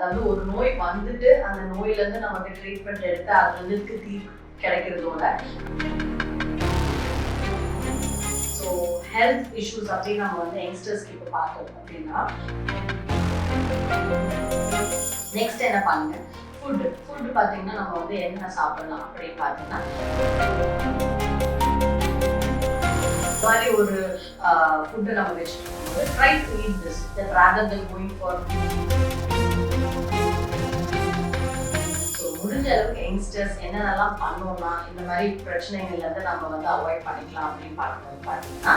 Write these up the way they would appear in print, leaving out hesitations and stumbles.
அதாவது ஒரு நோய் வந்துட்டு அந்த நோயிலேருந்து நமக்கு ட்ரீட்மெண்ட் எடுத்து அதுலேருந்து தீர்வு கிடைக்கிறதோட ஸோ ஹெல்த் இஷ்யூஸ் அப்படின்னு நம்ம வந்து யங்ஸ்டர்ஸ்க்கு இப்போ பார்த்தோம் அப்படின்னா நெக்ஸ்ட் என்ன பண்ணுங்க ஃபுட்டு பார்த்தீங்கன்னா நம்ம வந்து என்ன சாப்பிடலாம் அப்படின்னு பார்த்தீங்கன்னா மாதிரி ஒரு ஃபுட்டை நம்ம வச்சுருக்கோம் try to eat this that rather then going for so முடிஞ்ச அளவுக்கு யங்ஸ்டர்ஸ் என்னென்னலாம் பண்ணோம்னா இந்த மாதிரி பிரச்சனைகள்லேருந்து நம்ம வந்து அவாய்ட் பண்ணிக்கலாம் அப்படின்னு பார்க்கும்போது பார்த்தீங்கன்னா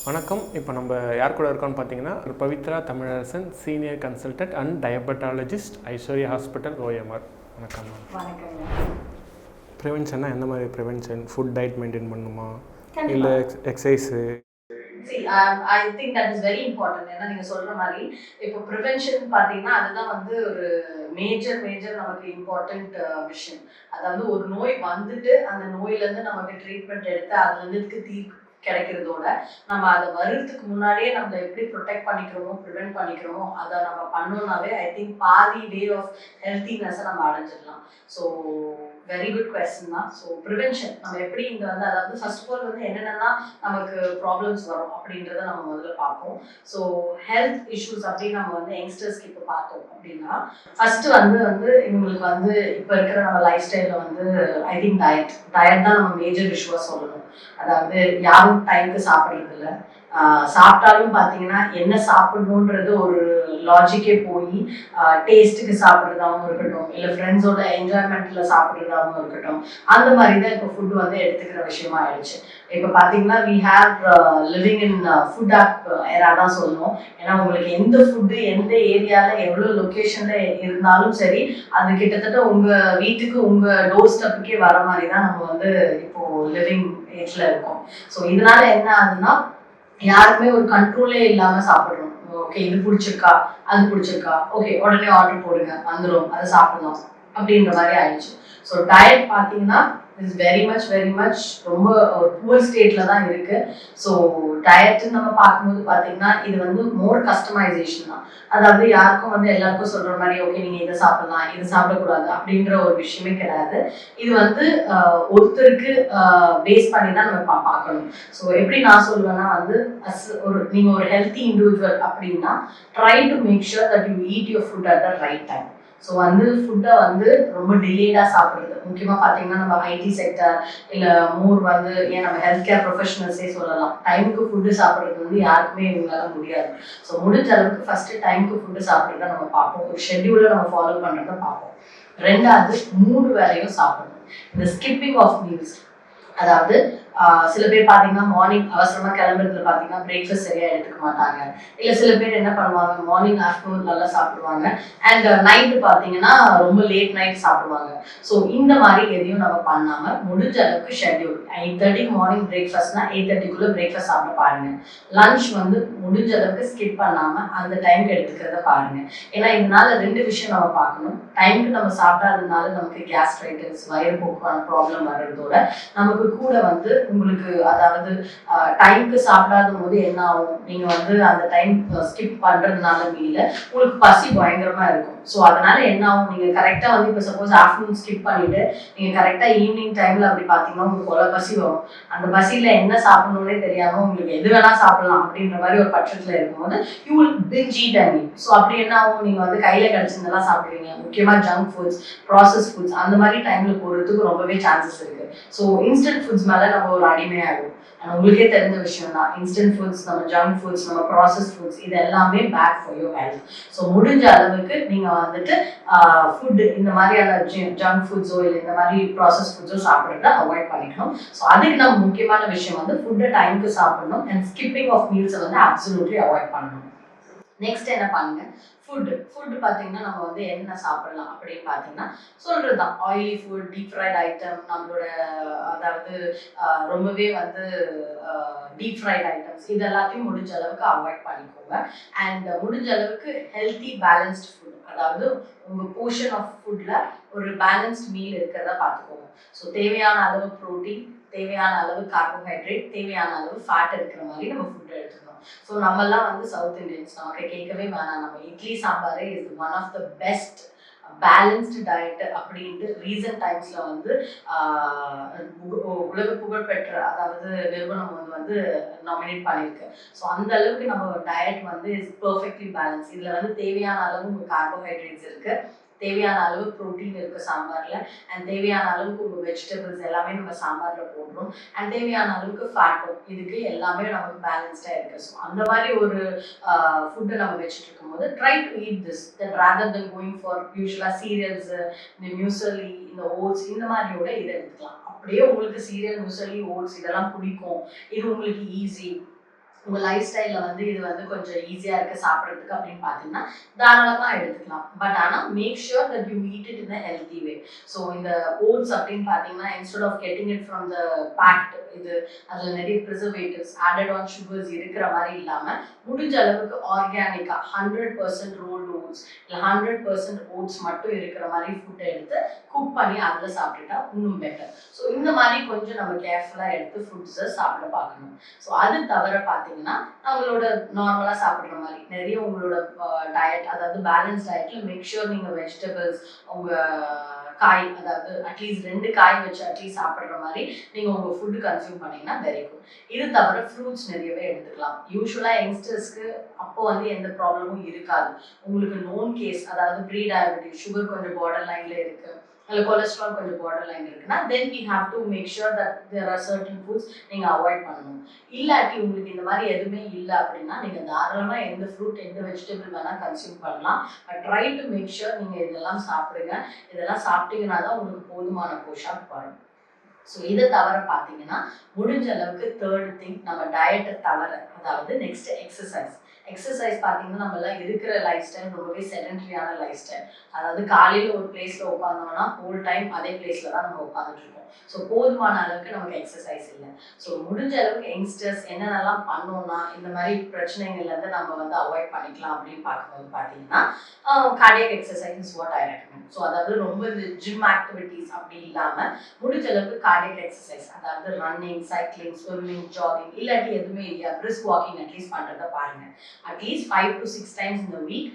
வணக்கம். இப்போ நம்ம யார் கூட இருக்கோம்னு பார்த்தீங்கன்னா Pavithra Tamilarasan, senior consultant and diabetologist, Aishwarya hospital, OMR. வணக்கம் மேம். வணக்கம். ப்ரிவென்ஷன்னா எந்த மாதிரி ப்ரிவென்ஷன்? ஃபுட் டயட் மெயின்டைன் பண்ணுமா இல்லை exercise? I think that is very important. ஏன்னா நீங்க சொல்ற மாதிரி இப்போ ப்ரிவென்ஷன் பார்த்தீங்கன்னா அதுதான் வந்து ஒரு மேஜர் நமக்கு இம்பார்ட்டன்ட் விஷயம். அதாவது ஒரு நோய் வந்துட்டு அந்த நோயிலேருந்து நமக்கு ட்ரீட்மெண்ட் எடுத்து அதுலேருந்து தீர்வு கிடைக்கிறதோட நம்ம அதை வர்றதுக்கு முன்னாடியே நம்ம எப்படி ப்ரொடெக்ட் பண்ணிக்கிறோமோ ப்ரிவென்ட் பண்ணிக்கிறோமோ அதை நம்ம பண்ணோம்னாவே ஐ திங்க் பாதி வே ஆஃப் ஹெல்த்தினஸை நம்ம அடைஞ்சிடலாம். ஸோ வெரி குட் கொஸ்டின் தான். ஸோ ப்ரிவென்ஷன் நம்ம எப்படி இந்த வந்து அதாவது ஃபர்ஸ்ட் ஆஃப் ஆல் வந்து என்னென்னலாம் நமக்கு ப்ராப்ளம்ஸ் வரும் அப்படின்றத நம்ம முதல்ல பார்ப்போம். ஸோ ஹெல்த் இஷ்யூஸ் அப்படின்னு நம்ம வந்து யங்ஸ்டர்ஸ்க்கு இப்போ பார்த்தோம் அப்படின்னா ஃபர்ஸ்ட் வந்து இவங்களுக்கு வந்து இப்போ இருக்கிற நம்ம லைஃப் ஸ்டைலில் வந்து ஐ திங்க் டயட் தான் நம்ம மேஜர் இஷ்யூவாக சொல்லணும். அதாவது யாரும் டைமுக்கு சாப்பிட்றது இல்லை. சாப்பிட்டாலும் பார்த்தீங்கன்னா என்ன சாப்பிடணுன்றது ஒரு லாஜிக்கே போய் டேஸ்ட்டுக்கு சாப்பிட்றதாகவும் இருக்கட்டும், இல்லை ஃப்ரெண்ட்ஸோட என்ஜாய்மெண்ட்டில் சாப்பிட்றதாகவும் இருக்கட்டும், அந்த மாதிரி தான் இப்போ ஃபுட்டு வந்து எடுத்துக்கிற விஷயமா ஆயிடுச்சு. இப்போ பார்த்தீங்கன்னா we have living in food of era தான் சொல்லணும். ஏன்னா உங்களுக்கு எந்த ஃபுட்டு எந்த ஏரியாவில் எவ்வளோ லொக்கேஷனில் இருந்தாலும் சரி அது கிட்டத்தட்ட உங்கள் வீட்டுக்கு உங்கள் டோர் ஸ்டெப்புக்கே வர மாதிரி தான் நம்ம வந்து இப்போது லிவிங் ஏஜில் இருக்கோம். ஸோ இதனால என்ன ஆகுதுன்னா யாருக்குமே ஒரு கண்ட்ரோலே இல்லாமல் சாப்பிட்றோம். ஓகே இது பிடிச்சிருக்கா அது பிடிச்சிருக்கா, ஓகே உடனே ஆர்டர் போடுங்க வந்துடும், அதை சாப்பிடலாம் அப்படின்ற மாதிரி ஆயிடுச்சு. ஸோ டயட் பார்த்தீங்கன்னா இஸ் வெரி மச் ரொம்ப ஒரு புவர் ஸ்டேட்ல தான் இருக்கு. ஸோ டயட்னு நம்ம பார்க்கும்போது பார்த்தீங்கன்னா இது வந்து மோர் கஸ்டமைசேஷன் தான். அதாவது யாருக்கும் வந்து எல்லாருக்கும் சொல்ற மாதிரி ஓகே நீங்க இதை சாப்பிடலாம் இது சாப்பிடக்கூடாது அப்படின்ற ஒரு விஷயமே கிடையாது. இது வந்து ஒருத்தருக்கு பேஸ் பண்ணி தான் நம்ம பார்க்கணும். ஸோ எப்படி நான் சொல்லுவேன்னா வந்து நீங்க ஒரு ஹெல்த்தி இண்டிவிஜுவல் அப்படின்னா try to make sure that you eat your food at the right time. So வந்து ஃபுட்டை வந்து ரொம்ப டிலேடாக சாப்பிட்றது முக்கியமாக பார்த்தீங்கன்னா நம்ம ஐடி செக்டர் இல்லை மோர் வந்து ஏன் நம்ம ஹெல்த் கேர் ப்ரொஃபஷனல்ஸே சொல்லலாம். டைமுக்கு ஃபுட்டு சாப்பிட்றது வந்து யாருக்குமே இவங்களால முடியாது. ஸோ முடிஞ்ச அளவுக்கு ஃபஸ்ட்டு டைமுக்கு ஃபுட்டு சாப்பிட்றத நம்ம பார்ப்போம். ஒரு ஷெட்யூலை நம்ம ஃபாலோ பண்ணுறத பார்ப்போம். ரெண்டாவது 3 வேளையும் சாப்பிடணும். இந்த ஸ்கிப்பிங் ஆஃப் மீல்ஸ், அதாவது சில பேர் பார்த்தீங்கன்னா மார்னிங் அவசரமாக கிளம்புறதுல பார்த்தீங்கன்னா பிரேக்ஃபாஸ்ட் சரியாக எடுத்துக்க மாட்டாங்க. இல்லை சில பேர் என்ன பண்ணுவாங்க மார்னிங் ஆஃப்டர்நூன் நல்லா சாப்பிடுவாங்க அண்ட் நைட்டு பார்த்தீங்கன்னா ரொம்ப லேட் நைட் சாப்பிடுவாங்க. ஸோ இந்த மாதிரி எதையும் நம்ம பண்ணாமல் முடிஞ்ச அளவுக்கு ஷெட்யூல் 8:30 மார்னிங் பிரேக்ஃபாஸ்ட்னா 8:30 பிரேக்ஃபாஸ்ட் சாப்பிட பாருங்க. லஞ்ச் வந்து முடிஞ்ச அளவுக்கு ஸ்கிப் பண்ணாமல் அந்த டைமுக்கு எடுத்துக்கிறத பாருங்க. ஏன்னா இதனால 2 விஷயம் நம்ம பார்க்கணும். டைமுக்கு நம்ம சாப்பிடாததுனால நமக்கு கேஸ்ட்ரைட்டிஸ் வயிறுபோக்கான ப்ராப்ளம் வர்றதோட நமக்கு கூட வந்து உங்களுக்கு அதாவது டைமுக்கு சாப்பிடாத போது என்ன ஆகும், நீங்க வந்து அந்த டைம் ஸ்கிப் பண்றதுனால மீல உங்களுக்கு பசி பயங்கரமா இருக்கும். ஸோ அதனால என்ன ஆகும், நீங்க கரெக்டா வந்து இப்போ சப்போஸ் ஆஃப்டர்நூன் ஸ்கிப் பண்ணிட்டு நீங்க கரெக்டா ஈவினிங் டைம்ல அப்படி பாத்தீங்கன்னா உங்களுக்கு கொலை பசி வரும். அந்த பசியில என்ன சாப்பிடணும்னே தெரியாம உங்களுக்கு எது வேணா சாப்பிடலாம் அப்படின்ற மாதிரி ஒரு பட்சத்துல இருக்கும்போது you will binge eat and eat. So அப்படி என்ன ஆகும், நீங்க வந்து கையில கிடைச்சிருந்தெல்லாம் சாப்பிடுவீங்க. முக்கியமா ஜங்க் ஃபுட்ஸ், ப்ராசஸ் ஃபுட்ஸ் அந்த மாதிரி டைம்ல போறதுக்கு ரொம்பவே சான்சஸ் இருக்கு. ஸோ இன்ஸ்டன்ட் ஃபுட்ஸ் மேல நம்ம ஒரு அடிமையாகும். உங்களுக்கே தெரிஞ்ச விஷயம் தான் இன்ஸ்டன்ட் ஃபுட்ஸ், நம்ம ஜங்க் ஃபுட்ஸ், நம்ம ப்ராசஸ் ஃபுட்ஸ் இது எல்லாமே bad for your health. So முடிஞ்ச அளவுக்கு நீங்க வந்துட்டு ஃபுட்டு இந்த மாதிரியான ஜங்க் ஃபுட்ஸோ இல்லை இந்த மாதிரி ப்ராசஸ் ஃபுட்ஸோ சாப்பிட்றத அவாய்ட் பண்ணிக்கணும். ஸோ அதுக்கு நம்ம முக்கியமான விஷயம் வந்து ஃபுட்டை டைமுக்கு சாப்பிடணும் அண்ட் ஸ்கிப்பிங் ஆஃப் மீல்ஸை வந்து அப்சல்யூட்லி அவாய்ட் பண்ணணும். நெக்ஸ்ட் என்ன பண்ணுங்க, ஃபுட்டு பார்த்தீங்கன்னா நம்ம வந்து என்ன சாப்பிடலாம் அப்படின்னு பார்த்தீங்கன்னா சொல்கிறது தான் oily food, deep fried item, நம்மளோட அதாவது ரொம்பவே வந்து டீப் ஃப்ரைட் ஐட்டம்ஸ் இது எல்லாத்தையும் முடிஞ்ச அளவுக்கு அவாய்ட் பண்ணிக்கோங்க. அண்ட் முடிஞ்ச அளவுக்கு ஹெல்த்தி பேலன்ஸ்ட் ஃபுட், அதாவது உங்கள் போர்ஷன் ஆஃப் ஃபுட்டில் ஒரு பேலன்ஸ்ட் மீல் இருக்கிறத பார்த்துக்கோங்க. ஸோ தேவையான அளவு ப்ரோட்டீன், தேவையான அளவு கார்போஹைட்ரேட், தேவையான அளவு ஃபேட் இருக்கிற மாதிரி நம்ம ஃபுட்டை எடுத்துக்கணும். ஸோ நம்மலாம் வந்து சவுத் இந்தியன்ஸ், நமக்கு கேட்கவே வேணாம். நம்ம இட்லி சாம்பாரே is one of the best balanced diet அப்படின்ட்டு ரீசன்ட் டைம்ஸ்ல வந்து உலக புகழ்பெற்ற அதாவது நிறுவனம் வந்து நாமினேட் பண்ணியிருக்கு. ஸோ அந்த அளவுக்கு நம்ம டயட் வந்து இஸ் பர்ஃபெக்ட்லி பேலன்ஸ். இதுல வந்து தேவையான அளவு கார்போஹைட்ரேட்ஸ் இருக்கு, தேவையான அளவு ப்ரோட்டீன் இருக்குது சாம்பாரில், அண்ட் தேவையான அளவுக்கு உங்கள் வெஜிடபிள்ஸ் எல்லாமே நம்ம சாம்பாரில் போடுறோம், அண்ட் தேவையான அளவுக்கு ஃபேட்டும் இதுக்கு எல்லாமே நமக்கு பேலன்ஸ்டாக இருக்குது. ஸோ அந்த மாதிரி ஒரு ஃபுட்டை நம்ம வச்சுட்டு இருக்கும்போது try to eat this then rather then going for யூஸ்வலாக சீரியல்ஸு, இந்த மியூசலி, இந்த ஓட்ஸ் இந்த மாதிரியோட இதை எடுத்துக்கலாம். அப்படியே உங்களுக்கு சீரியல், மியூசலி, ஓட்ஸ் இதெல்லாம் பிடிக்கும், இது உங்களுக்கு ஈஸி, உங்கள் லைஃப் ஸ்டைலில் வந்து இது வந்து கொஞ்சம் ஈஸியாக இருக்குது சாப்பிட்றதுக்கு அப்படின்னு பார்த்தீங்கன்னா தாராளமாக எடுத்துக்கலாம். பட் ஆனால் make sure that you eat it in a healthy way. So இந்த ஓட்ஸ் அப்படின்னு பார்த்தீங்கன்னா instead of getting it from the packed, இது அதில் நிறைய ப்ரிசர்வேட்டிவ்ஸ், ஆடட் ஆன் சுகர்ஸ் இருக்கிற மாதிரி இல்லாமல் முடிஞ்ச அளவுக்கு ஆர்கானிக்காக 100% ரோல்டு ஓட்ஸ் இல்லை 100% ஓட்ஸ் மட்டும் இருக்கிற மாதிரி ஃபுட்டை எடுத்து குக் பண்ணி அதில் சாப்பிட்டுட்டா இன்னும் பெட்டர். ஸோ இந்த மாதிரி கொஞ்சம் நம்ம கேர்ஃபுல்லாக எடுத்து ஃபுட்ஸை சாப்பிட பார்க்கணும். ஸோ அது தவிர பார்த்தீங்கன்னா நம்மளோட நார்மலாக சாப்பிட்ற மாதிரி நிறைய உங்களோட டயட், அதாவது பேலன்ஸ் டயட்டில் மேக் ஷுர் நீங்கள் வெஜிடபிள்ஸ், உங்கள் காய், அதாவது அட்லீஸ்ட் 2 காய் வச்சு அட்லீஸ்ட் சாப்பிட்ற மாதிரி நீங்கள் உங்கள் ஃபுட்டு கன்சியூம் பண்ணிங்கன்னா வெரி குட். இது தவிர ஃப்ரூட்ஸ் நிறையவே எடுத்துக்கலாம். யூஸ்வலாக யங்ஸ்டர்ஸ்க்கு அப்போ வந்து எந்த ப்ராப்ளமும் இருக்காது. உங்களுக்கு நோன் கேஸ், அதாவது ப்ரீ டயபெட்டிஸ், சுகர் கொஞ்சம் பார்டர் லைனில் இருக்குது, இல்லை கொலஸ்ட்ரால் கொஞ்சம் பார்டர் லைன் இருக்குன்னா then we have to make sure that there are certain foods நீங்கள் அவாய்ட் பண்ணணும். இல்லாட்டி உங்களுக்கு இந்த மாதிரி எதுவுமே இல்லை அப்படின்னா நீங்கள் தாராளமாக எந்த ஃப்ரூட், எந்த வெஜிடபிள் வேணால் கன்சியூம் பண்ணலாம். But try to make sure நீங்கள் இதெல்லாம் சாப்பிடுங்க. இதெல்லாம் சாப்பிட்டீங்கன்னா தான் உங்களுக்கு போதுமான போஷாக் வரும். ஸோ இதை தவிர பார்த்தீங்கன்னா முடிஞ்ச அளவுக்கு தேர்ட் திங், நம்ம டயட்டை தவிர அதாவது நெக்ஸ்ட் எக்ஸசைஸ். எக்ஸசைஸ் பார்த்தீங்கன்னா நம்மளாம் இருக்கிற லைஃப் ஸ்டைல் ரொம்பவே செடன்ட்ரியான லைஃப் ஸ்டைல். அதாவது காலையில் ஒரு பிளேஸில் உட்காந்தோம்னா ஹோல் டைம் அதே பிளேஸில் தான் நம்ம உட்காந்துட்டு இருக்கோம். ஸோ போதுமான அளவுக்கு நமக்கு எக்ஸசைஸ் இல்லை. ஸோ முடிஞ்ச அளவுக்கு யங்ஸ்டர்ஸ் என்னென்னலாம் பண்ணோம்னா இந்த மாதிரி பிரச்சனைகள்லேருந்து நம்ம வந்து அவாய்ட் பண்ணிக்கலாம் அப்படின்னு பார்க்கும்போது பார்த்தீங்கன்னா cardiac exercise is what I recommend. So அதாவது ரொம்ப ஜிம் ஆக்டிவிட்டீஸ் அப்படி இல்லாமல் முடிஞ்ச அளவுக்கு கார்டியக் எக்ஸசைஸ், அதாவது ரன்னிங், சைக்கிளிங், ஸ்விம்மிங், ஜாகிங், இல்லாட்டி எதுவுமே இல்லையா பிரிஸ்க் வாக்கிங் அட்லீஸ்ட் பண்ணுறதை பாருங்கள். At least 5 to 6 times in a week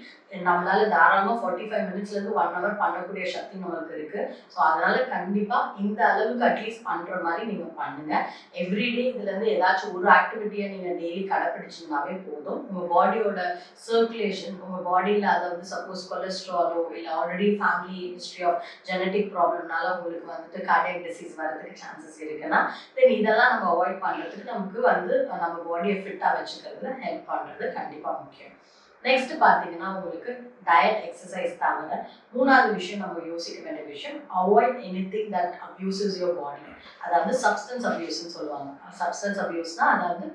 நம்மளால தாராளமாக 45 minutesலேருந்து 1 hour பண்ணக்கூடிய சக்தி நம்மளுக்கு இருக்குது. ஸோ அதனால் கண்டிப்பாக இந்த அளவுக்கு அட்லீஸ்ட் பண்ணுற மாதிரி நீங்கள் பண்ணுங்கள். எவ்ரிடே இதுலேருந்து ஏதாச்சும் ஒரு ஆக்டிவிட்டியை நீங்கள் டெய்லி கடைப்பிடிச்சிங்கனாவே போதும். உங்கள் பாடியோட சர்க்குலேஷன், உங்கள் பாடியில் அதாவது சப்போஸ் கொலஸ்ட்ராலோ இல்லை already family history of genetic ப்ராப்ளம்னால உங்களுக்கு வந்துட்டு கார்டியக் டிசீஸ் வரதுக்கு சான்சஸ் இருக்குன்னா தென் இதெல்லாம் நம்ம அவாய்ட் பண்ணுறதுக்கு நமக்கு வந்து நம்ம பாடியை ஃபிட்டாக வச்சுக்கிறதுல ஹெல்ப் பண்ணுறது கண்டிப்பாக முக்கியம். நெக்ஸ்ட் பார்த்தீங்கன்னா உங்களுக்கு டயட், எக்ஸசைஸ் தவிர மூணாவது விஷயம் நம்ம யோசிக்க வேண்டிய விஷயம், avoid anything that abuses your body. அதாவது சப்ஸ்டன்ஸ் அப்யூஸ்ன்னு சொல்லுவாங்க. சப்ஸ்டன்ஸ் அப்யூஸ்னா அதாவது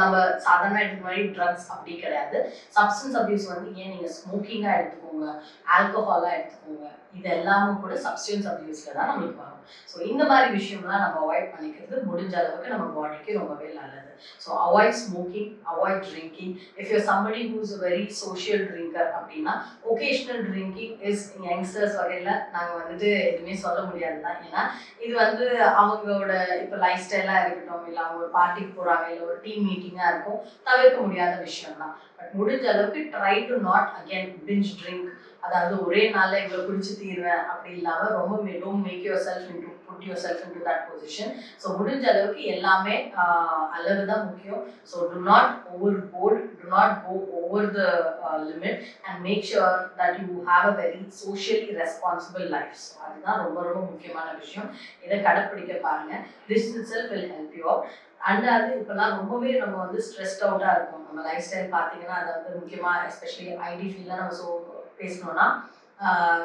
நம்ம சாதாரணமாக எடுத்துக்க மாதிரி ட்ரக்ஸ் அப்படி கிடையாது. சப்ஸ்டன்ஸ் அப்யூஸ் வந்து ஏன் நீங்கள் ஸ்மோக்கிங்காக எடுத்துக்கோங்க, ஆல்கஹாலாக எடுத்துக்கோங்க, இது எல்லாமே கூட சப்ஸ்டன்ஸ் அப்யூஸில் தான் நம்மளுக்கு வரும். ஸோ இந்த மாதிரி விஷயம்லாம் நம்ம அவாய்ட் பண்ணிக்கிறது முடிஞ்ச அளவுக்கு நம்ம பாடிக்கு ரொம்பவே நல்லது. So avoid smoking, avoid drinking. If you're somebody who's a very social drinker அப்படின்னா ஒகேஷ்னல் ட்ரிங்கிங் இஸ் யங்ஸ்டர்ஸ் வகையில் நாங்கள் வந்துட்டு எதுவுமே சொல்ல முடியாது தான். ஏன்னா இது வந்து அவங்களோட இப்போ லைஃப் ஸ்டைலாக இருக்கட்டும், இல்லை அவங்க ஒரு பார்ட்டிக்கு போகிறாங்க, இல்லை ஒரு டீம் மீட்டிங்காக இருக்கும், தவிர்க்க முடியாத விஷயம் தான். பட் முடிஞ்ச அளவுக்கு try to not again binge drink. அதாவது ஒரே நாளில் இவ்வளோ குடிச்சு தீருவேன் அப்படி இல்லாமல் ரொம்ப don't make yourself into put yourself into that position. So முடிஞ்ச அளவுக்கு எல்லாமே அளவு தான் முக்கியம். So do not overboard, do not go over the limit and make sure that you have a very socially responsible life. So அதுதான் ரொம்ப ரொம்ப முக்கியமான விஷயம். இதை கடைப்பிடிக்க பாருங்கள். This itself will help you out. And அது இப்போலாம் ரொம்பவே நம்ம வந்து ஸ்ட்ரெஸ்ட் அவுட்டாக இருக்கும். நம்ம லைஃப் ஸ்டைல் பார்த்தீங்கன்னா அதாவது முக்கியமாக எஸ்பெஷலி ஐடி ஃபீல்டில் நம்ம பேசணும்னா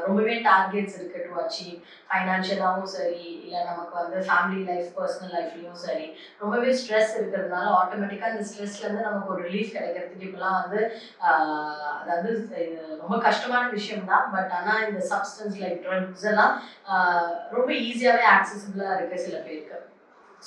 ரொம்பவே டார்கெட்ஸ் இருக்குது டு அச்சீவ். ஃபைனான்ஷியலாகவும் சரி, இல்லை நமக்கு வந்து ஃபேமிலி லைஃப், பர்சனல் லைஃப்லேயும் சரி ரொம்பவே ஸ்ட்ரெஸ் இருக்கிறதுனால ஆட்டோமேட்டிக்காக இந்த ஸ்ட்ரெஸ்லேருந்து நமக்கு ஒரு ரிலீஃப் கிடைக்கிறதுக்கு இப்போலாம் வந்து அதாவது ரொம்ப கஷ்டமான விஷயம் தான். பட் ஆனால் இந்த சப்ஸ்டன்ஸ் லைக் ட்ரக்ஸ் எல்லாம் ரொம்ப ஈஸியாகவே ஆக்சசிபிளாக இருக்குது சில பேருக்கு.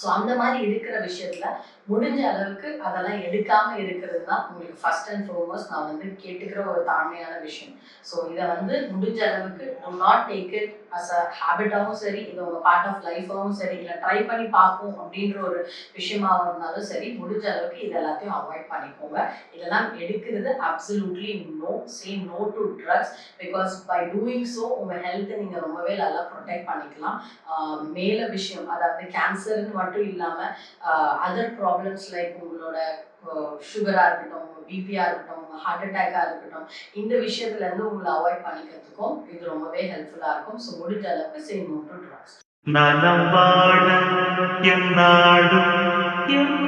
ஸோ அந்த மாதிரி இருக்கிற விஷயத்தில் முடிஞ்ச அளவுக்கு அதெல்லாம் எடுக்காம இருக்கிறது தான் உங்களுக்கு ஃபர்ஸ்ட் அண்ட் ஃபார்மோஸ்ட் நான் வந்து கேட்டுக்கிற ஒரு தாழ்மையான விஷயம். ஸோ இதை வந்து முடிஞ்ச அளவுக்கு do not take it as a ஹேபிட்டாகவும் சரி, இது உங்கள் பார்ட் ஆஃப் லைஃபாகவும் சரி, இல்லை ட்ரை பண்ணி பார்ப்போம் அப்படின்ற ஒரு விஷயமாக இருந்தாலும் சரி, முடிஞ்ச அளவுக்கு இது எல்லாத்தையும் அவாய்ட் பண்ணிக்கோங்க. இதெல்லாம் எடுக்கிறது absolutely no. Say no to drugs, because by doing so உங்கள் ஹெல்த்தை நீங்கள் ரொம்பவே நல்லா ப்ரொடெக்ட் பண்ணிக்கலாம். மேல விஷயம், அதாவது கேன்சர்னு மட்டும் இல்லாமல் அதர் ப்ராப்ளம்ஸ் லைக் உங்களோட சுகராக இருக்கட்டும், பிபியாக இருக்கட்டும், ஹார்ட் அட்டாக்காக இருக்கட்டும், இந்த விஷயத்துலேருந்து உங்களை அவாய்ட் பண்ணிக்கிறதுக்கும் இது ரொம்பவே ஹெல்ப்ஃபுல்லாக இருக்கும். ஸோ முடிஞ்ச அளவுக்கு சே நோ டு ட்ரக்ஸ். நலம் வாழ என் நாடும் என்